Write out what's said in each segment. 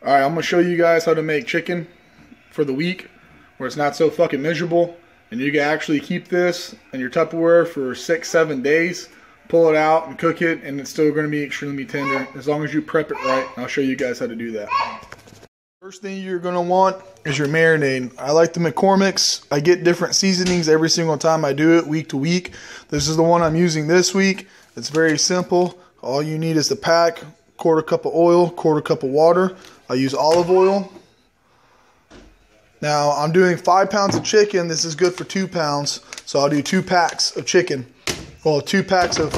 Alright, I'm going to show you guys how to make chicken for the week where it's not so fucking miserable. And you can actually keep this in your Tupperware for 6-7 days. Pull it out and cook it, and it's still going to be extremely tender as long as you prep it right. I'll show you guys how to do that. First thing you're going to want is your marinade. I like the McCormick's. I get different seasonings every single time I do it, week to week. This is the one I'm using this week. It's very simple. All you need is the pack, quarter cup of oil, quarter cup of water. I use olive oil. Now I'm doing 5 pounds of chicken. This is good for 2 pounds. So I'll do 2 packs of chicken. Well, 2 packs of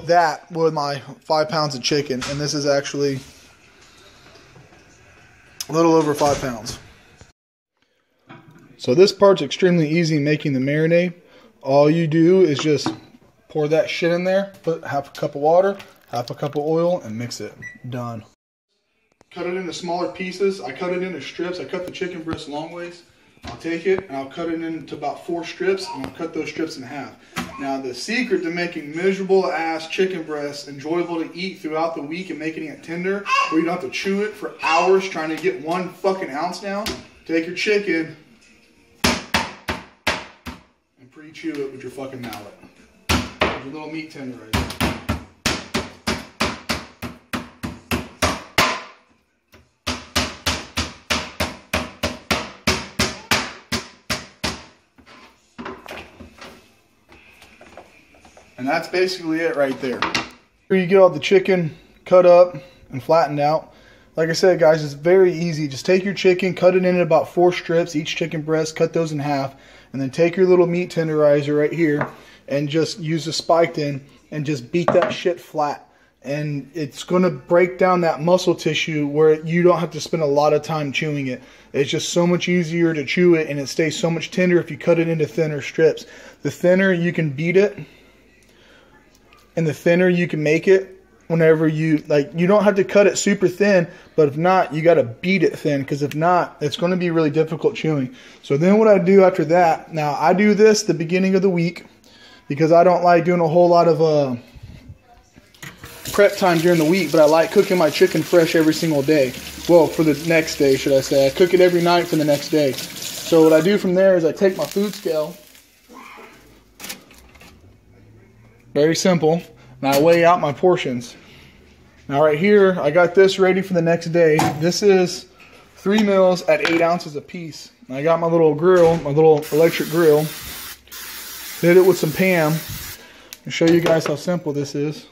that with my 5 pounds of chicken. And this is actually a little over 5 pounds. So this part's extremely easy making the marinade. All you do is just pour that shit in there, put half a cup of water, half a cup of oil, and mix it. Done. Cut it into smaller pieces. I cut it into strips. I cut the chicken breast long ways. I'll take it and I'll cut it into about 4 strips, and I'll cut those strips in half. Now the secret to making miserable ass chicken breasts enjoyable to eat throughout the week and making it tender, where you don't have to chew it for hours trying to get 1 fucking ounce down, take your chicken and pre-chew it with your fucking mallet. There's your little meat tenderizer. And that's basically it right there. Here you get all the chicken cut up and flattened out. Like I said, guys, it's very easy. Just take your chicken, cut it into about 4 strips, each chicken breast, cut those in half, and then take your little meat tenderizer right here and just use the spiked end and just beat that shit flat. And it's going to break down that muscle tissue where you don't have to spend a lot of time chewing it. It's just so much easier to chew it, and it stays so much tender if you cut it into thinner strips. The thinner you can beat it, and the thinner you can make it whenever you, like, you don't have to cut it super thin, but if not, you got to beat it thin, because if not, it's going to be really difficult chewing. So then what I do after that, now I do this the beginning of the week because I don't like doing a whole lot of prep time during the week, but I like cooking my chicken fresh every single day. Well, for the next day, should I say. I cook it every night for the next day. So what I do from there is I take my food scale. Very simple. And I weigh out my portions. Now right here, I got this ready for the next day. This is 3 meals at 8 ounces a piece. And I got my little grill, my little electric grill. Hit it with some Pam. I'll show you guys how simple this is.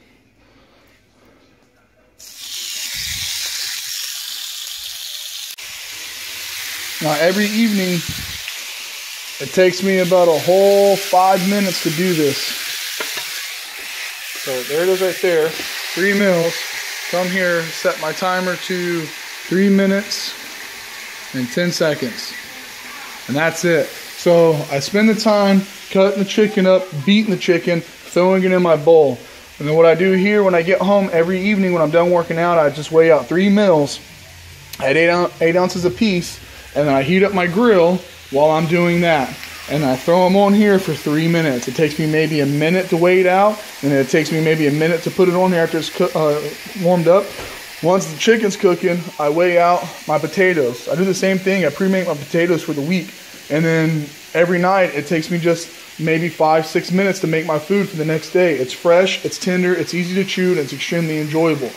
Now every evening, it takes me about a whole 5 minutes to do this. So there it is right there, 3 meals. Come here, set my timer to 3 minutes and 10 seconds. And that's it. So I spend the time cutting the chicken up, beating the chicken, throwing it in my bowl. And then what I do here when I get home every evening when I'm done working out, I just weigh out 3 meals at 8 ounces a piece. And then I heat up my grill while I'm doing that. And I throw them on here for 3 minutes. It takes me maybe a minute to weigh it out, and then it takes me maybe a minute to put it on there after it's warmed up. Once the chicken's cooking, I weigh out my potatoes. I do the same thing. I pre-make my potatoes for the week. And then every night, it takes me just maybe 5-6 minutes to make my food for the next day. It's fresh, it's tender, it's easy to chew, and it's extremely enjoyable.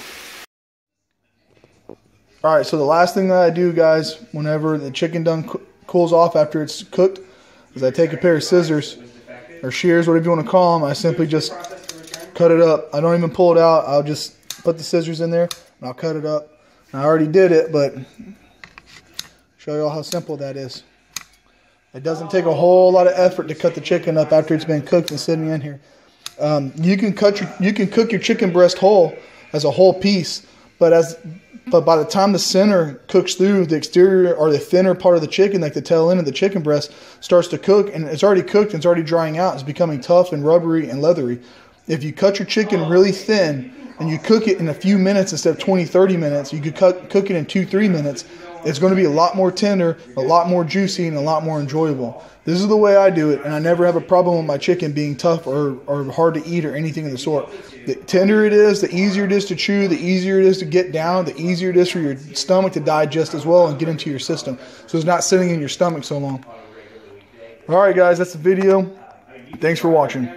Alright, so the last thing that I do, guys, whenever the chicken done cools off after it's cooked, is I take a pair of scissors or shears, whatever you want to call them. I simply just cut it up. I don't even pull it out. I'll just put the scissors in there and I'll cut it up. And I already did it, but show you all how simple that is. It doesn't take a whole lot of effort to cut the chicken up after it's been cooked and sitting in here. You can cook your chicken breast whole as a whole piece, but by the time the center cooks through, the exterior or the thinner part of the chicken, like the tail end of the chicken breast, starts to cook, and it's already cooked and it's already drying out. It's becoming tough and rubbery and leathery. If you cut your chicken really thin and you cook it in a few minutes instead of 20-30 minutes, you could cook it in 2-3 minutes, it's going to be a lot more tender, a lot more juicy, and a lot more enjoyable. This is the way I do it, and I never have a problem with my chicken being tough or hard to eat or anything of the sort. The tender it is, the easier it is to chew, the easier it is to get down, the easier it is for your stomach to digest as well and get into your system. So it's not sitting in your stomach so long. All right, guys, that's the video. Thanks for watching.